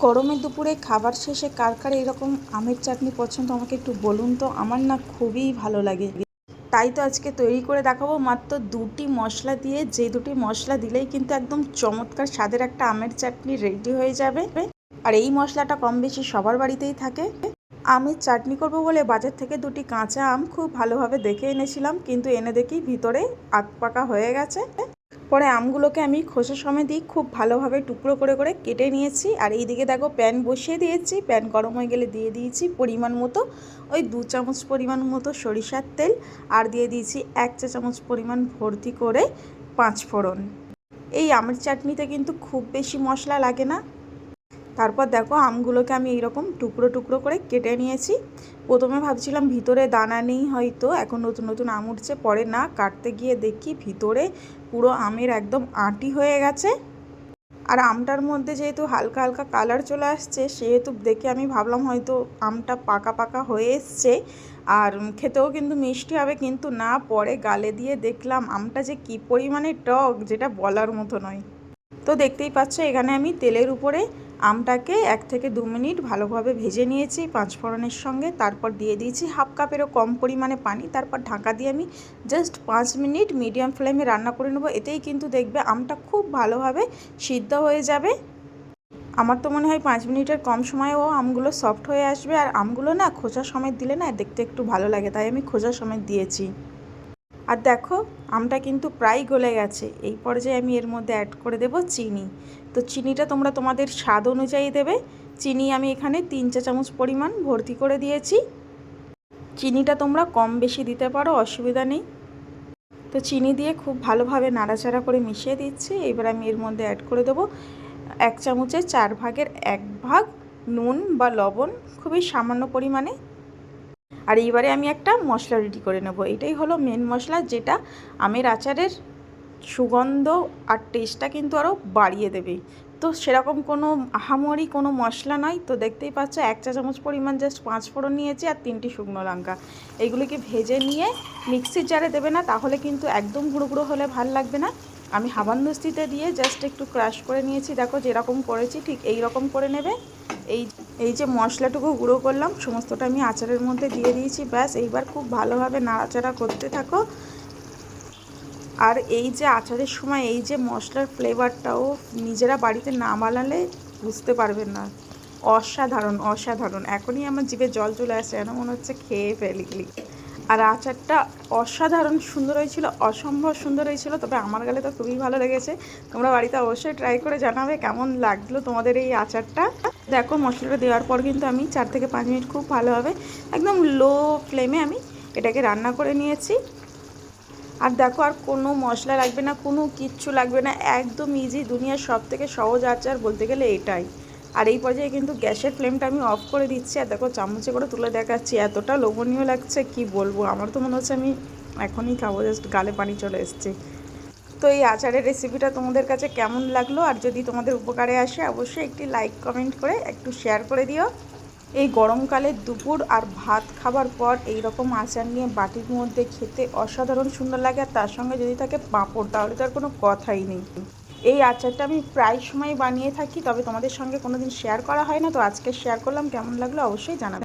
গরমের দুপুরে খাবার শেষে কার কার এরকম আমের চাটনি পছন্দ আমাকে একটু বলুন তো। আমার না খুবই ভালো লাগে। তাই তো আজকে তৈরি করে দেখাবো মাত্র দুটি মশলা দিয়ে, যে দুটি মশলা দিলেই কিন্তু একদম চমৎকার স্বাদের একটা আমের চাটনি রেডি হয়ে যাবে। আর এই মশলাটা কম বেশি সবার বাড়িতেই থাকে। আমের চাটনি করব বলে বাজার থেকে দুটি কাঁচা আম খুব ভালোভাবে দেখে এনেছিলাম, কিন্তু এনে দেখি ভিতরে আধ পাকা হয়ে গেছে। পরে আমগুলোকে আমি খোসা সমেতই খুব ভালোভাবে টুকরো করে করে কেটে নিয়েছি। আর এইদিকে দেখো প্যান বসিয়ে দিয়েছি, প্যান গরম হয়ে গেলে দিয়ে দিয়েছি পরিমাণ মতো ওই 2 চামচ পরিমাণ মতো সরিষার তেল, আর দিয়ে দিয়েছি 1 চা চামচ পরিমাণ ভর্তি করে 5 ফোড়ন। এই আমের চাটনিতে কিন্তু খুব বেশি মশলা লাগে না। তারপর দেখো আমগুলোকে আমি এইরকম টুকরো টুকরো করে কেটে নিয়েছি। প্রথমে ভাবছিলাম ভিতরে দানা নেই, হয়তো এখন নতুন নতুন আম উঠছে, পরে না, কাটতে গিয়ে দেখি ভিতরে পুরো আমের একদম আঁটি হয়ে গেছে। আর আমটার মধ্যে যেহেতু হালকা হালকা কালার চলে আসছে, সেহেতু দেখে আমি ভাবলাম হয়তো আমটা পাকা পাকা হয়ে এসছে আর খেতেও কিন্তু মিষ্টি হবে, কিন্তু না, পরে গালে দিয়ে দেখলাম আমটা যে কী পরিমাণে টক, যেটা বলার মতো নয়। তো দেখতেই পাচ্ছ এখানে আমি তেলের উপরে আমটাকে 1 থেকে 2 মিনিট ভালোভাবে ভেজে নিয়েছি 5 ফোড়নের সঙ্গে। তারপর দিয়ে দিয়েছি হাফ কাপেরও কম পরিমাণে পানি। তারপর ঢাকা দিয়ে আমি জাস্ট 5 মিনিট মিডিয়াম ফ্লেমে রান্না করে নেবো। এতেই কিন্তু দেখবে আমটা খুব ভালোভাবে সিদ্ধ হয়ে যাবে। আমার তো মনে হয় 5 মিনিটের কম সময়েও আমগুলো সফট হয়ে আসবে। আর আমগুলো না খোসা সমেত দিলে না দেখতে একটু ভালো লাগে, তাই আমি খোসা সমেত দিয়েছি। আর দেখো আমটা কিন্তু প্রায় গলে গেছে। এই পর্যায়ে আমি এর মধ্যে অ্যাড করে দেব চিনি। তো চিনিটা তোমরা তোমাদের স্বাদ অনুযায়ী দেবে। চিনি আমি এখানে 3 চা চামচ পরিমাণ ভর্তি করে দিয়েছি। চিনিটা তোমরা কম বেশি দিতে পারো, অসুবিধা নেই। তো চিনি দিয়ে খুব ভালোভাবে নাড়াচাড়া করে মিশিয়ে দিচ্ছি। এবার আমি এর মধ্যে অ্যাড করে দেবো 1 চামচের 4 ভাগের 1 ভাগ নুন বা লবণ, খুবই সামান্য পরিমাণে। আর এইবারে আমি একটা মশলা রেডি করে নেব। এটাই হলো মেন মশলা, যেটা আমের আচারের সুগন্ধ আর টেস্টটা কিন্তু আরও বাড়িয়ে দেবে। তো সেরকম কোনো আহামরি কোনো মশলা নয়। তো দেখতেই পাচ্ছ 1 চা চামচ পরিমাণ জাস্ট 5 ফোড়ন নিয়েছি আর 3টি শুকনো লঙ্কা। এইগুলিকে ভেজে নিয়ে মিক্সির জারে দেবে না, তাহলে কিন্তু একদম গুঁড়ো গুঁড়ো হলে ভাল লাগবে না। আমি হাবানদিস্তিতে দিয়ে জাস্ট একটু ক্রাশ করে নিয়েছি। দেখো যেরকম করেছি ঠিক এই রকম করে নেবে। এই এই যে মশলাটুকু গুঁড়ো করলাম সমস্তটা আমি আচারের মধ্যে দিয়ে দিয়েছি। ব্যাস, এইবার খুব ভালোভাবে নাড়াচাড়া করতে থাকো। আর এই যে আচারের সময় এই যে মশলার ফ্লেভারটাও নিজেরা বাড়িতে না বানালে বুঝতে পারবেন না। অসাধারণ অসাধারণ, এখনই আমার জিভে জল চলে আসছে, যেন মনে হচ্ছে খেয়ে ফেলি। আর আচারটা অসাধারণ সুন্দর হয়েছিল, অসম্ভব সুন্দর হয়েছিল। তবে আমার গালে তো খুবই ভালো লেগেছে। তোমরা বাড়িতে অবশ্যই ট্রাই করে জানাবে কেমন লাগলো তোমাদের এই আচারটা। দেখো মশলাটা দেওয়ার পর কিন্তু আমি 4 থেকে 5 মিনিট খুব ভালোভাবে একদম লো ফ্লেমে আমি এটাকে রান্না করে নিয়েছি। আর দেখো আর কোনো মশলা লাগবে না, কোনো কিচ্ছু লাগবে না, একদম ইজি। দুনিয়ার সব থেকে সহজ আচার বলতে গেলে এটাই। আর এই পর্যায়ে কিন্তু গ্যাসের ফ্লেমটা আমি অফ করে দিচ্ছি। আর দেখো চামচে করে তুলে দেখাচ্ছি, এতটা লোভনীয় লাগছে কি বলবো। আমার তো মনে হচ্ছে আমি এখনই খাবো, জাস্ট গালে পানি চলে এসছে। তো এই আচারের রেসিপিটা তোমাদের কাছে কেমন লাগলো, আর যদি তোমাদের উপকারে আসে অবশ্যই একটি লাইক কমেন্ট করে একটু শেয়ার করে দিও। এই গরমকালে দুপুর আর ভাত খাবার পর এই রকম আচার নিয়ে বাটির মধ্যে খেতে অসাধারণ সুন্দর লাগে। আর তার সঙ্গে যদি থাকে পাঁপড়, তাহলে তো আর কোনো কথাই নেই। এই আচারটা আমি প্রায় সময় বানিয়ে থাকি, তবে তোমাদের সঙ্গে কোনো দিন শেয়ার করা হয় না। তো আজকে শেয়ার করলাম, কেমন লাগলো অবশ্যই জানাবে।